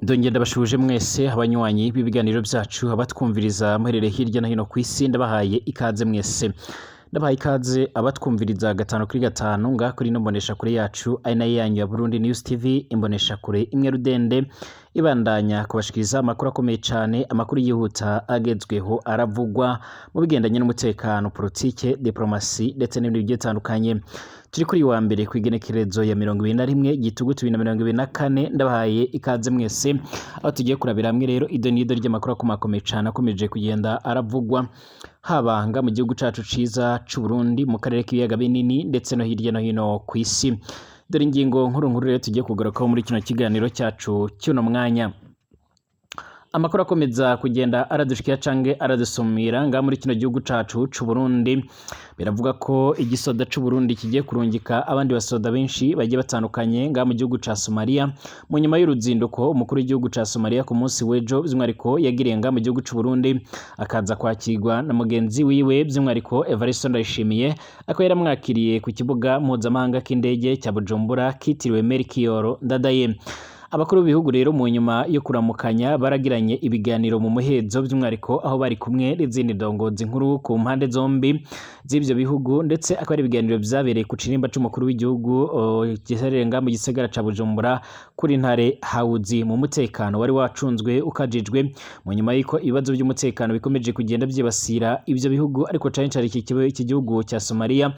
Ndongera ndabashuje mwese abanywanyi b'ibiganiro byacu abatwumviriza muherereye hirya no hino ku isi ndabahaye ikaze mwese. Ndabahaye ikaze abatwumviriza gatanu kuri gatanu nga kuri no mbonesha kure yacu ari nayo yanyu ya Burundi News TV imbonesha kure imwe rudende ibandanya kubashikiriza amakuru akomeye cyane, amakuru yihuta agezweho aravugwa mu bigendanye n'umutekano, politike, diplomasi ndetse n'ibindi bigiye bitandukanye. Turi kuri wa mbere ku igenekerezo ya 21 gitugutu 2024 ndabahaye ikaze mwese aho tugiye kurabira hamwe rero idonido ry'amakuru akomeye cyane akomeje kugenda aravugwa habanga mu gihugu cacu ciza c'u Burundi mu karere k'ibiyaga binini ndetse no hirya no hino ku isi. Dore ingingo nkuru rero tugiye kugarukaho muri kino kiganiro cyacu cy'uno mwanya. Amakuru akomeza kugenda aradushikira canke aradusumira nga muri kino gihugu cacu c'u Burundi, biravuga ko igisoda c'u Burundi kigiye kurungika abandi basoda benshi bagiye batandukanye nga mu gihugu ca Somalia mu nyuma y'uruzinduko umukuru w'igihugu ca Somalia ku munsi w'ejo by'umwariko yagiriye nga mu gihugu c'u Burundi akaza kwakirwa na mugenzi wiwe by'umwariko Evariste Ndayishimiye ako yaramwakiriye ku kibuga mpuzamahanga k'indege cya Bujumbura kitiriwe Melchior Ndadaye. Abakuru b'ibihugu rero mu nyuma yo kuramukanya baragiranye ibiganiro mu muhezo by'umwariko aho bari kumwe n'izindi ndongozi nkuru ku mpande zombi z'ivyo bihugu, ndetse akaba ari ibiganiro vyabereye ku cirimba c'umukuru w'igihugu gihererenga mu gisagara ca Bujumbura kuri ntare hawuzi mu mutekano wari wacunzwe ukajijwe mu nyuma y'iko ibibazo by'umutekano bikomeje kugenda vyibasira ivyo bihugu, ariko cane cane iki gihugu cya Somalia.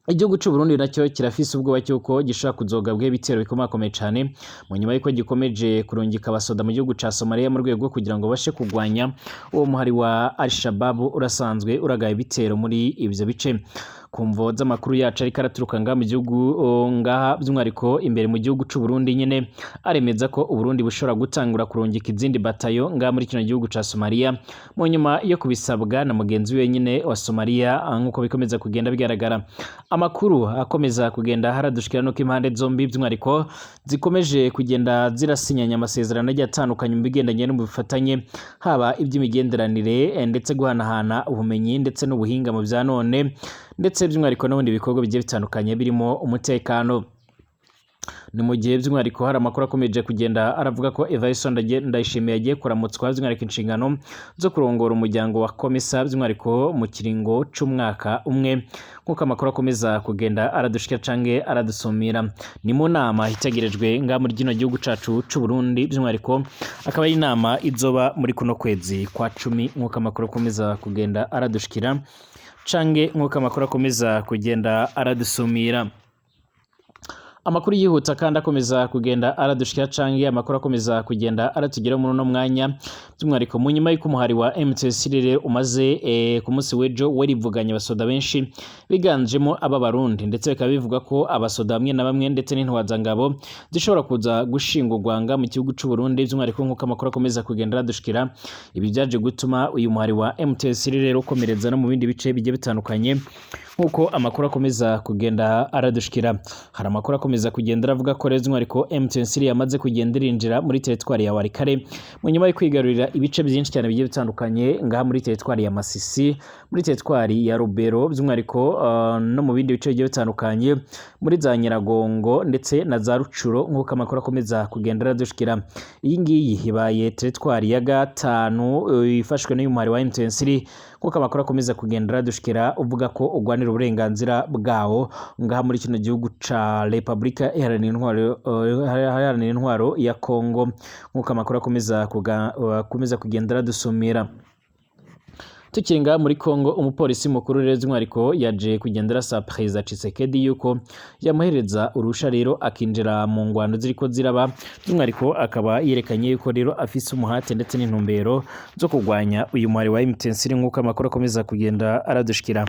Igihugu c'u Burundi nacyo kirafise ubwoba cyuko gishaka kuzogabwa ibitero bikomakomeye cyane mu nyuma y'iko gikomeje kurungika abasoda mu gihugu ca Somalia mu rwego kugira ngo bashe kugwanya uwo muhari wa Al-Shabaab urasanzwe uragaye ibitero muri ivyo bice. Kumvo z'amakuru yacu ariko araturuka nga mu gihugu ngaha by'umwariko imbere mu gihugu c'u Burundi nyene aremeza ko Uburundi bushobora gutangura kurungika izindi batayo nga muri kino gihugu ca Somalia mu nyuma yo kubisabwa na mugenzi we nyene wa Somalia nkuko bikomeza kugenda bigaragara. Amakuru akomeza kugenda haradushikira no impande zombi by'umwariko zikomeje kugenda zirasinyanya amasezerano agiye atandukanye mu bigendanye no mu bifatanye haba iby'imigenderanire ndetse guhanahana ubumenyi ndetse n'ubuhinga mu bya none ndetse by'umwariko n'ubundi bikorwa bigiye bitandukanye birimo umutekano. Ni mu gihe by'umwariko hari amakuru akomeje kugenda aravuga ko Evariste Ndayishimiye yagiye kuramutswa by'umwariko inshingano zo kurongora umuryango wa Komisa by'umwariko mu kiringo c'umwaka umwe nkuko amakuru akomeza kugenda aradushikira canke aradusumira. Ni mu nama itegerejwe nga muri kino gihugu cacu c'u Burundi by'umwariko akaba ari inama izoba muri kuno kwezi kwa 10 nkuko amakuru akomeza kugenda aradushikira canke nkuko amakuru akomeza kugenda aradusumira. Amakuru yihuta kandi akomeza kugenda aradushikira canke amakuru akomeza kugenda aratugira muri no mwanya by'umwariko mu nyuma y'uko umuhari wa MTC rero umaze ku munsi w'ejo warivuganye abasoda benshi biganjemo aba Barundi, ndetse bikaba bivuga ko abasoda bamwe na bamwe ndetse n'intwazangabo zishobora kuza gushingurwa nga mu gihugu c'u Burundi by'umwariko nkuko amakuru akomeza kugenda aradushikira. Ibi byaje gutuma uyu muhari wa MTC rero ukomereza no mu bindi bice bigiye bitandukanye nkuko amakuru akomeza kugenda aradushikira. Hari amakuru akomeza kugenda aravuga ko rero ariko MTN yamaze kugenda irinjira muri teritwari ya Walikare mu nyuma yo kwigarurira ibice byinshi cyane bigiye bitandukanye ngaha muri teritwari ya Masisi, muri teritwari ya Rubero by'umwariko no mu bindi bice bigiye bitandukanye muri za Nyiragongo ndetse na za Rucuro nkuko amakuru akomeza kugenda aradushikira. Iyi ngiyi ibaye teritwari ya gatanu ifashwe n'uyu muhari wa MTN nkuko amakuru akomeza kugenda aradushikira uvuga ko ugwanira uburenganzira bwawo ngaha muri kino gihugu ca Republika Iharanira Intwaro ya Kongo nkuko amakuru akomeza kugenda aradusumira. Tukinga muri Kongo umupolisi mukuru rero by'umwariko yaje kugendera sa President Tshisekedi yuko yamuhereza urusha rero akinjira mu ngwano ziriko ziraba by'umwariko akaba yerekanye yuko rero afise umuhate ndetse n'intumbero zo kugwanya uyu muhari wa MTN nkuko amakuru akomeza kugenda aradushikira.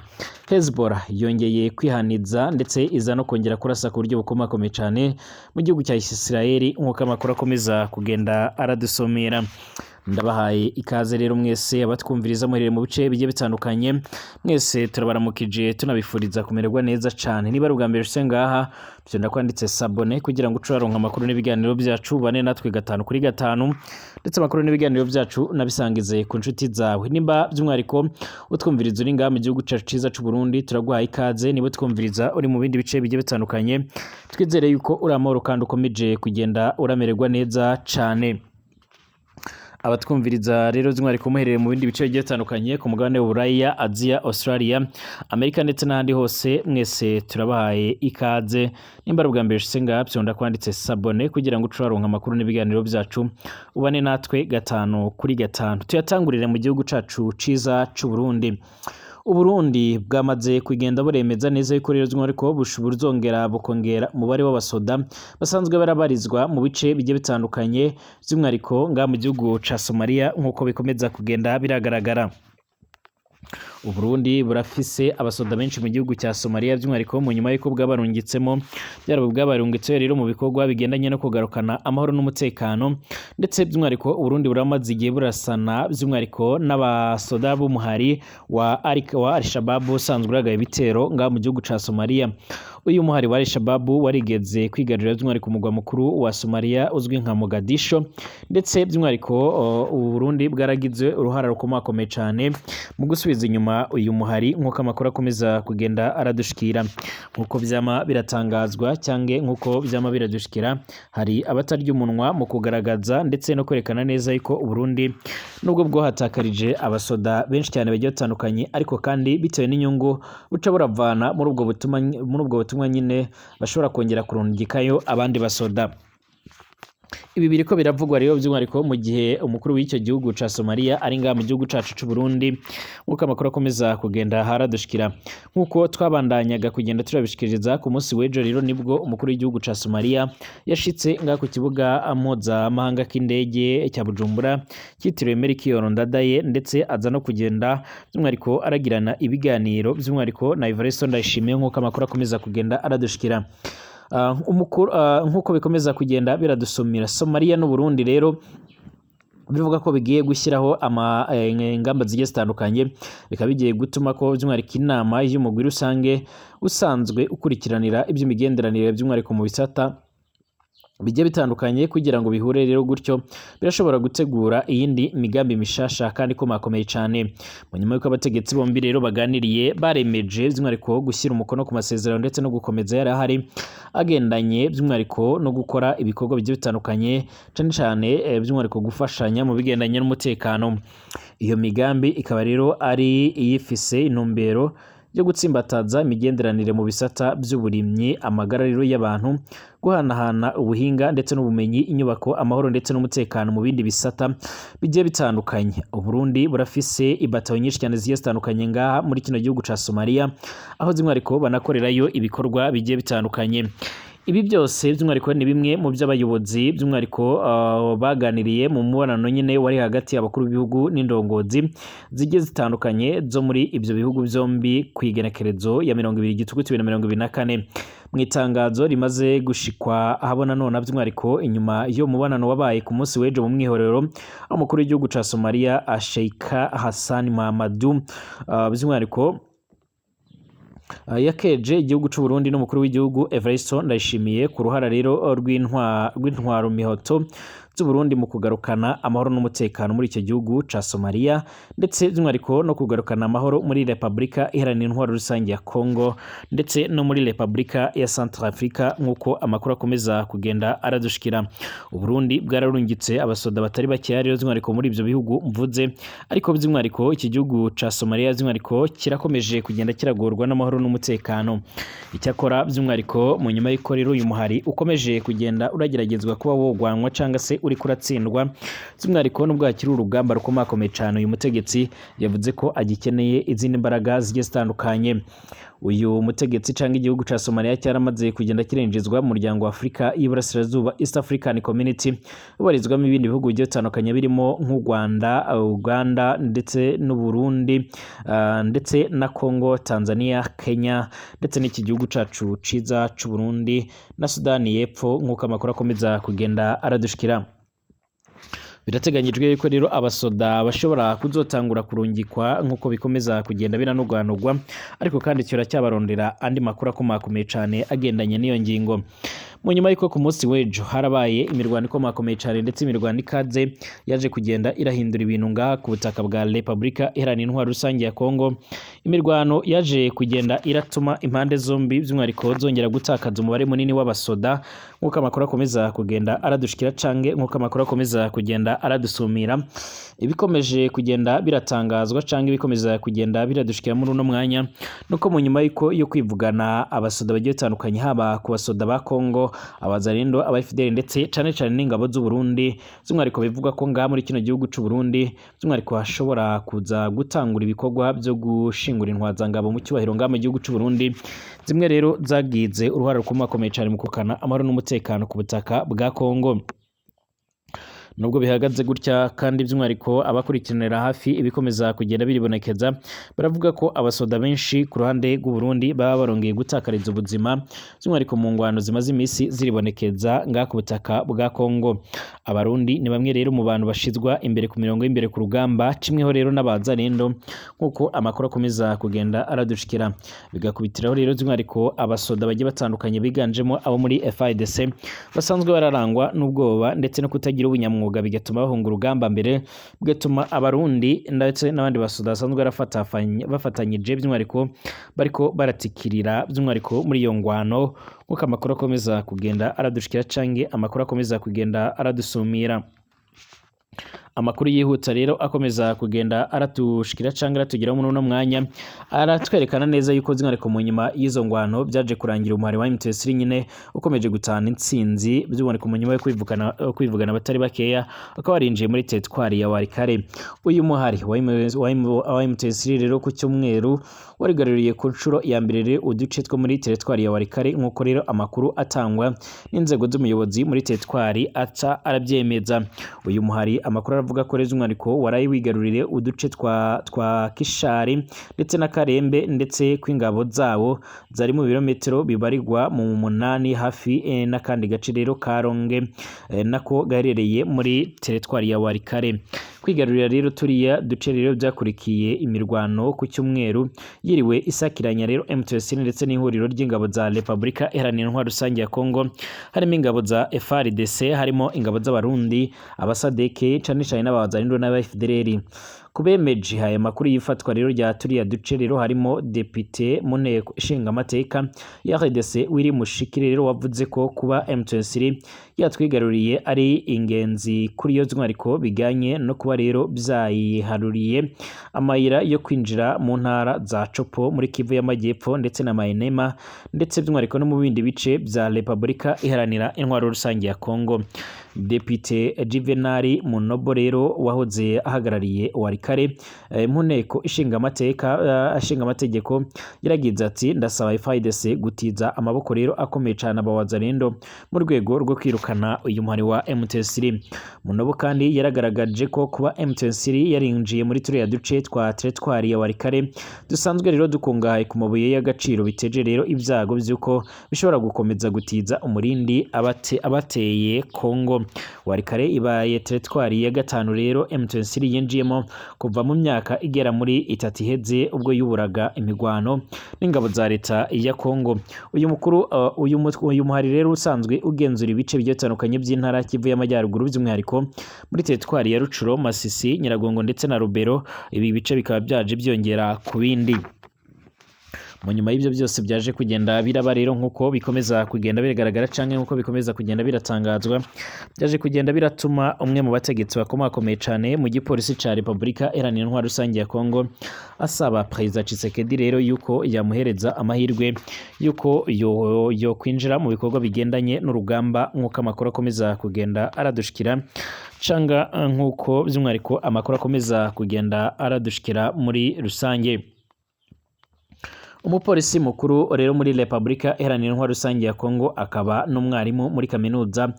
Hezbollah yongeye kwihaniza ndetse iza no kongera kurasa ku buryo bukomakomeye cyane mu gihugu cya Israel nkuko amakuru akomeza kugenda aradusomera. Ndabahaye ikaze rero mwese abatwumviriza muherere mu bice bigiye bitandukanye, mwese turabaramukije tunabifuriza kumererwa neza cane. Niba ari ubwa mbere ushitse ngaha vyonda kwanditse sabone kugira ngo uce uraronka amakuru n'ibiganiro vyacu bane natwe 5 kuri 5, ndetse amakuru n'ibiganiro vyacu nabisangize ku nshuti zawe. Nimba by'umwariko utwumviriza uri ngaha mu gihugu cacu ciza c'u Burundi, turaguhaye ikaze. Niba twumviriza uri mu bindi bice bigiye bitandukanye, twizere yuko uri amahoro kandi ukomeje kugenda uramererwa neza cane. Abatwumviriza rero by'umwariko muherereye mu bindi bice bigiye bitandukanye ku mugabane w'Uburaya, Aziya, Australia, Amerika ndetse n'ahandi hose, mwese turabahaye ikaze. Nimba ari ubwa mbere ushitse ngaha vyonda kwanditse sabone kugira ngo uce uraronka amakuru n'ibiganiro vyacu ubane natwe 5 kuri 5. Tuyatangurire mu gihugu cacu ciza c'u Burundi. Uburundi bwamaze kugenda buremeza neza yuko rero by'umwariko bushobora bukongera umubare w'abasoda basanzwe barabarizwa mu bice bigiye bitandukanye by'umwariko ngaha mu gihugu ca Somalia nk'uko bikomeza kugenda biragaragara. Uburundi burafise abasoda benshi mu gihugu cya Somalia by'umwariko mu nyuma y'uko bwabarungitsemo bwabarungitse rero mu bikorwa bigendanye no kugarukana amahoro n'umutekano, ndetse by'umwariko Uburundi buramaze igihe burasana by'umwariko n'abasoda b'umuhari wa Al-Shabaab usanzwe uragaye ibitero ngaha mu gihugu ca Somalia. Uyu muhari wa Al-Shabaab warigeze kwigarurira by'umwariko umugwa mukuru wa Somalia uzwi nka Mogadisho, ndetse by'umwariko Uburundi bwaragize uruhara rukomakomeye cane mu gusubiza inyuma uyu muhari nk'uko amakuru akomeza kugenda aradushikira. Nk'uko vyama biratangazwa cyange nk'uko vyama biradushikira, hari abatarya umunwa mu kugaragaza ndetse no kwerekana neza yuko Uburundi nubwo bwo hatakarije abasoda benshi cyane bagiye batandukanye, ariko kandi bitewe n'inyungu buca buravana muri ubwo butumwa nyine bashobora kongera kurungikayo abandi basoda. Ibi biriko biravugwa rero by'umwariko mu gihe umukuru w'icyo gihugu ca Somalia ari ngaha mu gihugu cacu c'u Burundi, nk'uko amakuru akomeza kugenda haradushikira. Nk'uko twabandanyaga kugenda turabishikiriza ku munsi w'ejo rero nibwo umukuru w'igihugu ca Somalia yashitse ngaha ku kibuga mpuzamahanga k'indege cya Bujumbura cyitiriwe Melchior Ndadaye, ndetse aza no kugenda by'umwariko aragirana ibiganiro by'umwariko na Evariste Ndayishimiye nk'uko amakuru akomeza kugenda aradushikira. Nk'uko bikomeza kugenda biradusumira, Somalia n'u Burundi rero bivuga ko bigiye gushyiraho ingamba zigiye zitandukanye, bikaba bigiye gutuma ko by'umwariko inama y'umugwi rusange usanzwe ukurikiranira iby'imigenderanire by'umwariko mu bisata bigiye bitandukanye kugira ngo bihure rero gutyo birashobora gutegura iyindi migambi mishasha kandi komakomeye cyane. Mu nyuma y'uko abategetsi bombi rero baganiriye baremeje by'umwariko gushyira umukono ku masezerano ndetse no gukomeza yari ahari agendanye by'umwariko no gukora ibikorwa bigiye bitandukanye cyane cyane by'umwariko gufashanya mu bigendanye n'umutekano. Iyo migambi ikaba rero ari iyifise intumbero yo gutsimbataza imigenderanire mu bisata by'uburimyi, amagara rero y'abantu, guhanahana ubuhinga ndetse n'ubumenyi, inyubako, amahoro ndetse n'umutekano mu bindi bisata bigiye bitandukanye. Uburundi burafise ibatayo nyinshi cyane zigiye zitandukanye ngaha muri kino gihugu ca Somalia, aho by'umwariko banakorerayo ibikorwa bigiye bitandukanye. Ibi byose by'umwariko ni bimwe mu by'abayobozi by'umwariko baganiriye mu mubonano nyine wari hagati y'abakuru b'ibihugu n'indongozi zigiye zitandukanye zo muri ibyo bihugu byombi ku igenekerezo ya 20 Gitugutu 2024. Mu itangazo rimaze gushikwa ahabona none by'umwariko inyuma yo mubonano wabaye ku munsi w'ejo mu mwihorero umukuru w'igihugu ca Somalia Sheikh Hassan Mahamadou by'umwariko yakeje igihugu c'u Burundi n'umukuru w'igihugu Evariste Ndayishimiye ku ruhara rero rw'intwaro mihoto z'u Burundi mu kugarukana amahoro n'umutekano muri icyo gihugu ca Somalia, ndetse by'umwariko no kugarukana amahoro muri Repubulika Iharanira Intwaro Rusange ya Congo ndetse no muri Repubulika ya Centrafrica nk'uko amakuru akomeza kugenda aradushikira. Uburundi bwararungitse abasoda batari bakeya rero by'umwariko muri ibyo bihugu mvuze, ariko by'umwariko iki gihugu ca Somalia by'umwariko kirakomeje kugenda kiragorwa n'amahoro n'umutekano. Icyakora by'umwariko mu nyuma y'uko rero uyu muhari ukomeje kugenda urageragezwa kuba wogwanwa cyangwa se uri kuratsindwa, by'umwariko nubwo hakiri urugamba rukomakomeye cyane, uyu mutegetsi yavuze ko agikeneye izindi mbaraga zigiye zitandukanye. Uyu mutegetsi cyangwa igihugu ca Somalia cyaramaze kugenda kirinjizwa mu muryango wa Afrika y'Iburasirazuba, East African Community, ubarizwamo ibindi bihugu bigiye bitandukanye birimo nk'u Rwanda, Uganda ndetse n'u Burundi, ndetse na Congo, Tanzania, Kenya ndetse n'iki gihugu cacu ciza c'u Burundi na Sudani y'Epfo nk'uko amakuru akomeza kugenda aradushikira. birateganyijwe ko rero abasoda bashobora kuzotangura kurungikwa nk'uko bikomeza kugenda biranugwanugwa, ariko kandi cyabarondera andi makuru akomakomeye cyane agendanye n'iyo ngingo. Mu nyuma y'uko ku munsi w'ejo harabaye imirwano ikomakomeye cyane ndetse imirwano ikaze yaje kugenda irahindura ibintu ngaha ku butaka bwa Repubulika Iharanira Intwaro Rusange ya Kongo. Imirwano yaje kugenda iratuma impande zombi by'umwihariko zongera gutakaza umubare munini w'abasoda nk'uko amakuru akomeza kugenda aradushikira canke nk'uko amakuru akomeza kugenda aradusumira. Ibikomeje kugenda biratangazwa canke ibikomeza kugenda biradushikira muri uno mwanya nuko mu nyuma yo kwivugana abasoda bagiye batandukanye, haba ku basoda ba Kongo, abazarindo, aba FDL ndetse cane cane n'ingabo z'u Burundi, by'umwihariko bivuga ko ngaha muri kino gihugu c'u Burundi by'umwihariko hashobora kuza gutangura ibikorwa byo gushingura intwazangabo mu cyubahiro ngaha mu gihugu c'u Burundi, zimwe rero zagize uruhare rukomakomeye cyane mu kukana amahoro n'umutekano ku butaka bwa Kongo. Nubwo bihagaze gutya kandi by'umwihariko abakurikiranira hafi ibikomeza kugenda biribonekeza, baravuga ko abasoda benshi ku ruhande rw'u Burundi baba barongeye gutakariza ubuzima by'umwihariko mu ngwano zimaze iminsi ziribonekeza ngaha ku butaka bwa Kongo. Abarundi ni bamwe rero mu bantu bashizwa imbere ku mirongo y'imbere ku rugamba, kimweho rero n'abazarendo nk'uko amakuru akomeza kugenda aradushikira. Bigakubitiraho rero by'umwihariko abasoda bagiye batandukanye biganjemo abo muri FARDC basanzwe bararangwa n'ubwoba ndetse no kutagira ubunyamwuga, bigatuma bahunga urugamba mbere, bigatuma abarundi ndetse n'abandi basoda basanzwe bafatanyije by'umwihariko bariko baratikirira by'umwihariko muri iyo ngwano nk'uko amakuru akomeza kugenda aradushikira canke amakuru akomeza kugenda aradusumira. Amakuru yihuta rero akomeza kugenda aratushikira canke aratugira muri uno mwanya aratwerekana neza yuko by'umwihariko mu nyuma y'izo ngwano byaje kurangira umuhari wa M23 nyine ukomeje gutana intsinzi, by'umwihariko mu nyuma yo kwivugana abatari bakeya akaba warinjiye muri teritwari ya Walikale. Uyu muhari wa M23 rero ku cyumweru warigaruriye ku nshuro ya mbere rero uduce two muri teritwari ya Walikale, nk'uko rero amakuru atangwa n'inzego z'umuyobozi muri teritwari aca arabyemeza. Uyu muhari amakuru aravuga ko rero umwihariko waraye wigarurire uduce twa Kishari ndetse na Karembe, ndetse kw'ingabo zabo zari mu birometero bibarirwa mu 8 hafi n'akandi gace rero Karonge nako gaherereye muri teritwari ya Walikale. Kwigarurira rero turiya duce rero byakurikiye imirwano ku cyumweru yiriwe isakiranya rero M23 ndetse n'ihuriro ry'ingabo za Repubulika Iharanira Intwaro Rusange ya Kongo, harimo ingabo za FARDC, harimo ingabo z'abarundi, abasadeke cane cane n'abazarindo n'aba FDLR. Kubemeje haya makuru yifatwa rero rya turiya duce rero harimo Depite mu nteko ishinga amateka ya RDC Willy Mushikiri rero wavuze ko kuba M23 yatwigaruriye ari ingenzi kuri yo by'umwihariko bijyanye no kuba rero byayiharuriye amayira yo kwinjira mu ntara za Chopo muri Kivu y'Amajyepfo ndetse na Mainema, ndetse by'umwihariko no mu bindi bice bya Repubulika Iharanira Intwaro Rusange ya Kongo. Depite Juvenal Munobo rero wahoze ahagarariye Walikale mu nteko ishinga amategeko yaragize ati ndasaba FARDC gutiza amaboko rero akomeye cyane abawazarendo mu rwego rwo kwirukana uyu muhari wa M23. Munobo kandi yaragaragaje ko kuba M23 yarinjiye muri turiya duce twa teritwari ya Walikale dusanzwe rero dukungahaye ku mabuye y'agaciro, biteje rero ibyago by'uko bishobora gukomeza gutiza umurindi abateye Kongo. Walikale ibaye teritwari ya gatanu rero M23 yinjiyemo kuva mu myaka igera muri 3 iheze, ubwo yuburaga imigwano n'ingabo za leta ya Kongo. Uyu muhari rero usanzwe ugenzura ibice bigiye bitandukanye by'intara Kivu y'Amajyaruguru, by'umwihariko muri teritwari ya Rucuro, Masisi, Nyiragongo ndetse na Rubero. Ibi bice bikaba byaje byongera ku bindi. Mu nyuma y'ibyo byose byaje kugenda biraba rero nk'uko bikomeza kugenda bigaragara canke nk'uko bikomeza kugenda biratangazwa, byaje kugenda biratuma umwe mu bategetsi bakomakomeye cyane mu gipolisi ca Repubulika Iharanira Intwaro Rusange ya Kongo asaba Perezida Tshisekedi rero yuko yamuhereza amahirwe yuko yo kwinjira mu bikorwa bigendanye n'urugamba, nk'uko amakuru akomeza kugenda aradushikira canga nk'uko by'umwihariko amakuru akomeza kugenda aradushikira muri rusange. Umupolisi mukuru rero muri Repubulika Iharanira Intwaro Rusange ya Kongo akaba n'umwarimu muri kaminuza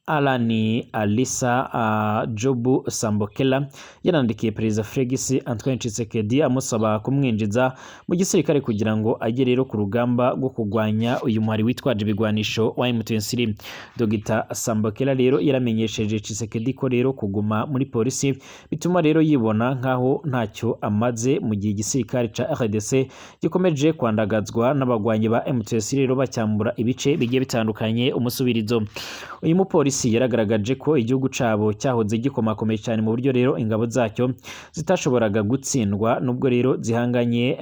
Alani Alisa Jobu Sambokela yanandikiye Perezida Felix Antoine Tshisekedi amusaba kumwinjiza mu gisirikare kugira ngo ajye rero ku rugamba rwo kurwanya uyu muhari witwaje ibigwanisho wa M23. Dr Sambokela rero yaramenyesheje Tshisekedi ko rero kuguma muri polisi bituma rero yibona nkaho ntacyo amaze mu gihe igisirikare ca RDC gikomeje kwandagazwa n'abagwanyi ba M23 rero bacyambura ibice bigiye bitandukanye umusubirizo. Uyu mupolisi yaragaragaje ko igihugu cabo cyahoze gikomakomeye cyane mu buryo rero ingabo zacyo zitashoboraga gutsindwa nubwo rero zihanganye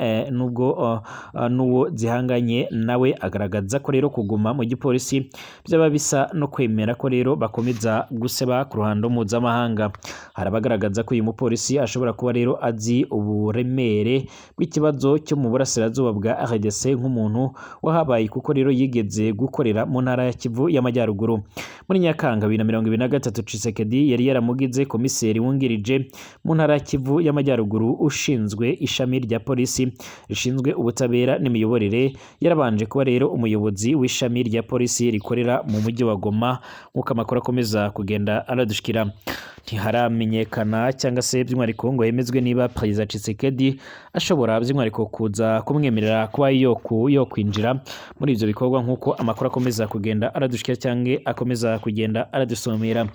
n'uwo zihanganye nawe. Agaragaza ko rero kuguma mu gipolisi byaba bisa no kwemera ko rero bakomeza guseba ku ruhando mpuzamahanga. Harabagaragaza ko uyu mupolisi ashobora kuba rero azi uburemere bw'ikibazo cyo mu burasirazuba bwa RDC nk'umuntu wahabaye, kuko rero yigeze gukorera mu ntara ya Kivu y'Amajyaruguru. Muri Nyakanga 2023 Tshisekedi yari yaramugize komiseri wungirije mu ntara ya Kivu y'Amajyaruguru ushinzwe ishami rya polisi rishinzwe ubutabera n'imiyoborere. Yarabanje kuba rero umuyobozi w'ishami rya polisi rikorera mu mujyi wa Goma. Nk'uko amakuru akomeza kugenda aradushikira, ntiharamenyekana cyangwa se by'umwihariko ngo hemezwe niba Perezida Tshisekedi ashobora by'umwihariko kuza kumwemerera kuba yo kwinjira muri ivyo bikorwa, nk'uko amakuru akomeza kugenda aradushikira cyangwa akomeza kugenda aradusomera.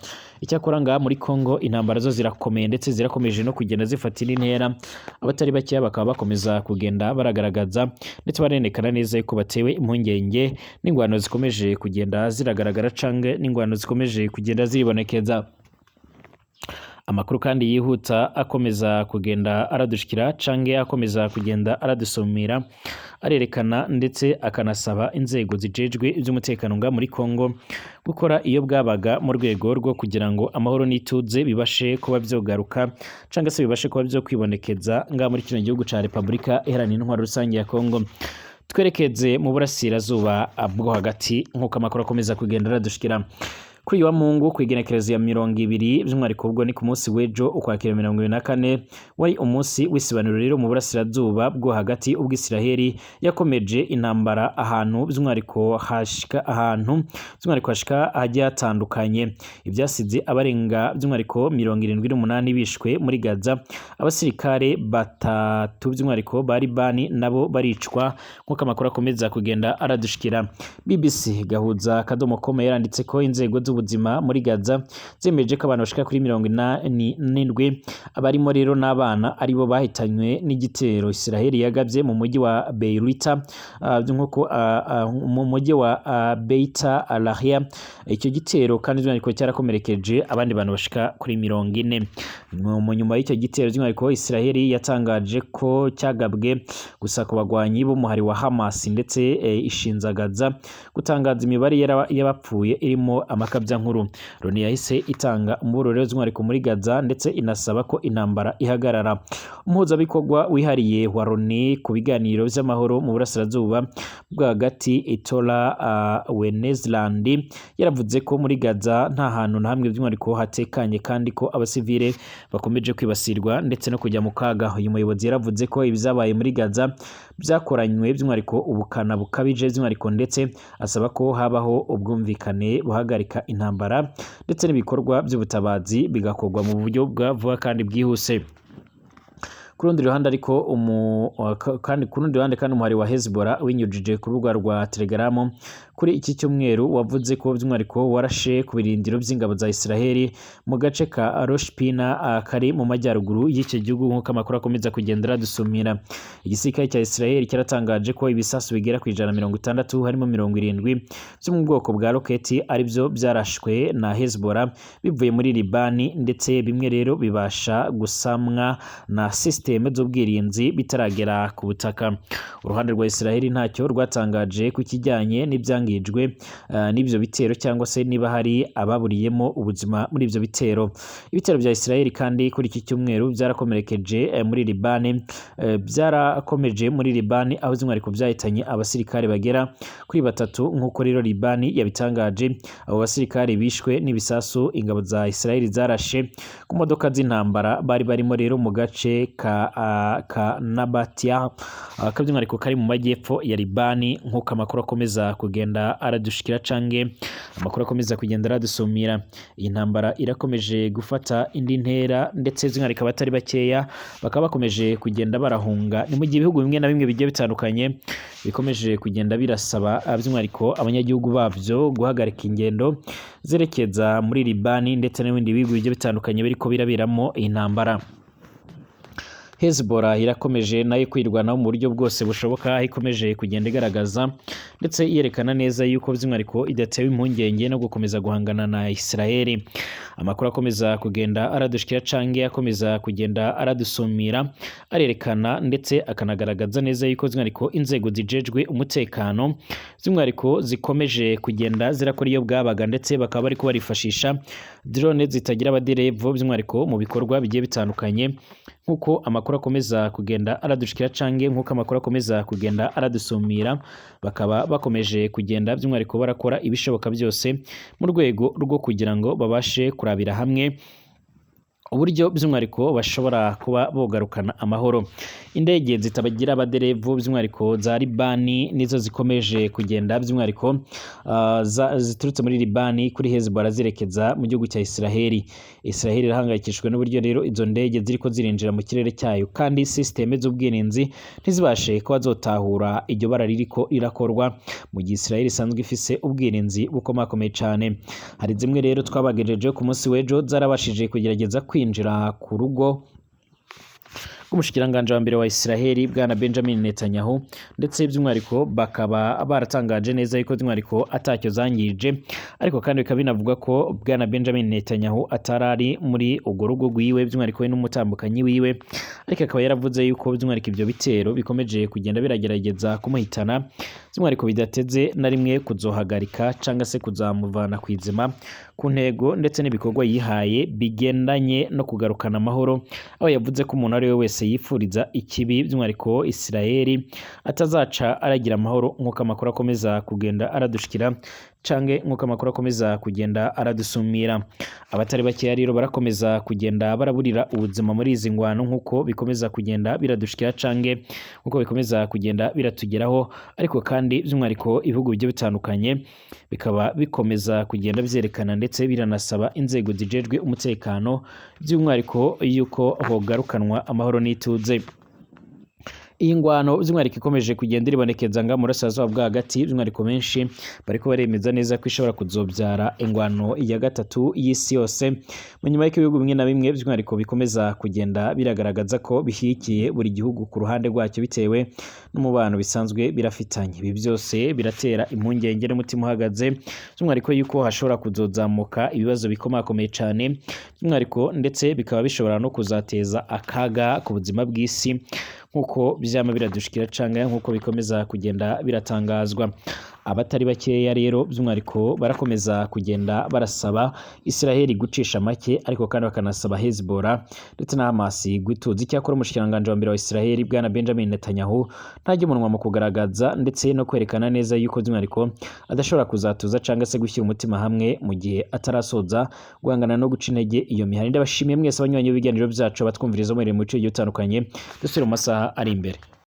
Icyakora ngaha muri Kongo intambara zo zirakomeye ndetse zirakomeje no kugenda zifatira intera. Abatari bakeya bakaba bakomeza kugenda baragaragaza ndetse barenekana neza yuko batewe impungenge n'ingwano zikomeje kugenda ziragaragara canke n'ingwano zikomeje kugenda ziribonekeza. Amakuru kandi yihuta akomeza kugenda aradushikira canke akomeza kugenda aradusomera arerekana ndetse akanasaba inzego zijejwe iby'umutekano nga muri Kongo gukora iyo bwabaga mu rwego rwo kugira ngo amahoro n'ituze bibashe kuba byogaruka canke se bibashe kuba byo kwibonekeza nga muri kino gihugu ca Republika Iharanira Intwaro Rusange ya Kongo. Twerekeze mu burasirazuba bwo hagati nk'uko amakuru akomeza kugenda aradushikira. Kuri wa Mungu kwigenekerezo ya 20 by'umwihariko ubwo ni ku munsi w'ejo ukwakira 2024 wari umunsi w'isibaniro rero mu burasirazuba bwo hagati ubwo Israeli yakomeje intambara ahantu by'umwihariko hashika hagiye hatandukanye. Ibyasize abarenga by'umwihariko 78 bishwe muri Gaza. Abasirikare batatu by'umwihariko bari bani nabo baricwa nk'uko amakuru akomeza kugenda aradushikira. BBC gahuza kadomo kome yaranditse ko inzego ubuzima muri Gaza zemeje ko abantu bashika kuri 87 abarimo rero n'abana aribo bahitanywe n'igitero Israeli yagabye mu mujyi wa Beirut nk'uko mu mujyi wa Beita Lahia. Icyo gitero kandi by'umwihariko cyarakomerekeje abandi bantu bashika kuri 40. Mu nyuma y'icyo gitero by'umwihariko Israeli yatangaje ko cyagabwe gusa ku bagwanyi b'umuhari wa Hamas ndetse ishinza Gaza gutangaza imibare y'abapfuye irimo amakabya nkuru. Loni yahise itanga umuburo z'umwihariko muri Gaza ndetse inasaba ko intambara ihagarara. Umuhuzabikorwa wihariye wa Loni ku biganiro by'amahoro mu burasirazuba bwa hagati Etola Wenesland yaravuze ko muri Gaza nta hantu na hamwe by'umwihariko hatekanye kandi ko abasivile bakomeje kwibasirwa ndetse no kujya mu kaga. Uyu muyobozi yaravuze ko ibizabaye muri Gaza byakoranywe by'umwihariko ubukana bukabije by'umwihariko ndetse asaba ko habaho ubwumvikane buhagarika intambara ndetse n'ibikorwa by'ubutabazi bigakorwa mu buryo bwa vuba kandi bwihuse. Kurundi ruhande ariko umuhari wa Hezbollah winyujije ku rubuga rwa Telegram kuri iki cyumweru wavuze ko by'umwihariko warashe ku birindiro by'ingabo za Israeli mu gace ka Rosh Pina kari mu majyaruguru y'icyo gihugu nk'uko amakuru akomeza kugendera dusumira. Igisirikare cya Israeli cyaratangaje ko ibisasu bigera ku 160 harimo 70 byo mu bwoko bwa roketi aribyo byarashwe na Hezbollah bivuye muri Libani ndetse bimwe rero bibasha gusamwa na systeme z'ubwirinzi bitaragera ku butaka. Uruhande rwa Israeli ntacyo rwatangaje ku kijyanye n'ibyangijwe n'ibyo bitero cyangwa se niba hari ababuriyemo ubuzima muri ibyo bitero. Ibitero bya Israeli kandi kuri iki cyumweru byarakomerekeje muri Libani byarakomeje muri Libani aho by'umwihariko byahitanye abasirikare bagera kuri 3 nk'uko rero Libani yabitangaje. Abo basirikare bishwe n'ibisasu ingabo za Israeli zarashe ku modoka z'intambara bari barimo rero mu gace ka ka Nabatia by'umwihariko kari mu majyepfo ya Libani nk'uko amakuru akomeza kugenda aradushikira cange amakuru akomeza kugenda aradusumira. Iyi ntambara irakomeje gufata indi ntera ndetse by'umwihariko abatari bakeya bakaba bakomeje kugenda barahunga. Ni mu gihe ibihugu bimwe na bimwe bigiye bitandukanye bikomeje kugenda birasaba by'umwihariko abanyagihugu bavyo guhagarika ingendo zerekeza muri Libani ndetse n'ibindi bihugu bigiye bitandukanye biriko birabiramo iyi ntambara. Hezbollah irakomeje nayo kwirwanaho mu buryo bwose bushoboka, ikomeje kugenda igaragaza ndetse yerekana neza yuko by'umwihariko idatewe impungenge no gukomeza guhangana na Israeli. Amakuru akomeza kugenda aradushikira cange akomeza kugenda aradusumira arerekana ndetse akanagaragaza neza yuko by'umwihariko inzego zijejwe umutekano by'umwihariko zikomeje kugenda zirakora iyo bwabaga ndetse bakaba bariko barifashisha drone zitagira abaderevu by'umwihariko mu bikorwa bigiye bitandukanye nk'uko amakuru akomeza kugenda aradushikira cange nk'uko amakuru akomeza kugenda aradusumira. Bakaba bakomeje kugenda by'umwihariko barakora ibishoboka byose mu rwego rwo kugira ngo babashe kurabira hamwe uburyo by'umwihariko bashobora kuba bogarukana amahoro. Indege zitabagira abaderevu by'umwihariko za Libani nizo zikomeje kugenda by'umwihariko ziturutse muri Libani kuri Hezbollah zirekeza mu gihugu cya Israeli. Israeli irahangayikishijwe n'uburyo rero izo ndege ziriko zirinjira mu kirere cyayo kandi systeme z'ubwirinzi ntizibashe kuba zotahura iryo bara ririko rirakorwa mu gihe Israeli isanzwe ifise ubwirinzi bukomakomeye cyane. Hari zimwe rero twabagejeje ku munsi w'ejo zarabashije kugerageza kwinjira ku rugo rw'umushikiranganje wa mbere wa Israeli bwana Benjamin Netanyahu ndetse by'umwihariko bakaba baratangaje neza yuko by'umwihariko atacyo zangije, ariko kandi bikaba binavuga ko bwana Benjamin Netanyahu atarari muri urwo rugo rwiwe by'umwihariko we n'umutambukanyi wiwe, ariko akaba yaravuze yuko by'umwihariko ibyo bitero bikomeje kugenda biragerageza kumuhitana by'umwihariko bidateze na rimwe kuzohagarika cyangwa se kuzamuvana ku izima ku ntego ndetse n'ibikorwa yihaye bigendanye no kugarukana amahoro, aho yavuze ko umuntu ari we wese yifuriza ikibi by'umwihariko Israeli atazaca aragira amahoro nk'uko amakuru akomeza kugenda aradushikira cange nk'uko amakuru akomeza kugenda aradusumira. Abatari bakeya rero barakomeza kugenda baraburira ubuzima muri izi ngwano nk'uko bikomeza kugenda biradushikira cange nk'uko bikomeza kugenda biratugeraho, ariko kandi by'umwihariko ibihugu bigiye bitandukanye bikaba bikomeza kugenda byerekana ndetse biranasaba inzego zijejwe umutekano by'umwihariko yuko hogarukanwa amahoro n'ituze. Iyi ngwano by'umwihariko ikomeje kugenda iribonekeza nga mu burasirazuba bwa hagati by'umwihariko benshi bariko baremeza neza ko ishobora kuzobyara ingwano ya gatatu y'isi yose mu nyuma y'iko ibihugu bimwe na bimwe by'umwihariko bikomeza kugenda biragaragaza ko bishyigikiye buri gihugu ku ruhande rwacyo bitewe n'umubano bisanzwe birafitanye. Ibi byose biratera impungenge n'umutima uhagaze by'umwihariko yuko hashobora kuzozamuka ibibazo bikomakomeye cyane by'umwihariko ndetse bikaba bishobora no kuzateza akaga ku buzima bw'isi nk'uko byama biradushikira canga nk'uko bikomeza kugenda biratangazwa. Abatari bakeya rero by'umwihariko barakomeza kugenda barasaba Israeli gucisha make, ariko kandi bakanasaba Hezbollah ndetse na Hamas gutuza. Icyakora umushikiranganje wa mbere wa Israeli bwana Benjamin Netanyahu ntajya umunwa mu kugaragaza ndetse no kwerekana neza yuko by'umwihariko adashobora kuzatuza canga se gushyira umutima hamwe mu gihe atarasoza guhangana no guca intege iyo mihari. Ndabashimiye mwese abanywanyi b'ibiganiro byacu batwumviriza mu bice bigiye bitandukanye dusubira mu masaha ari imbere.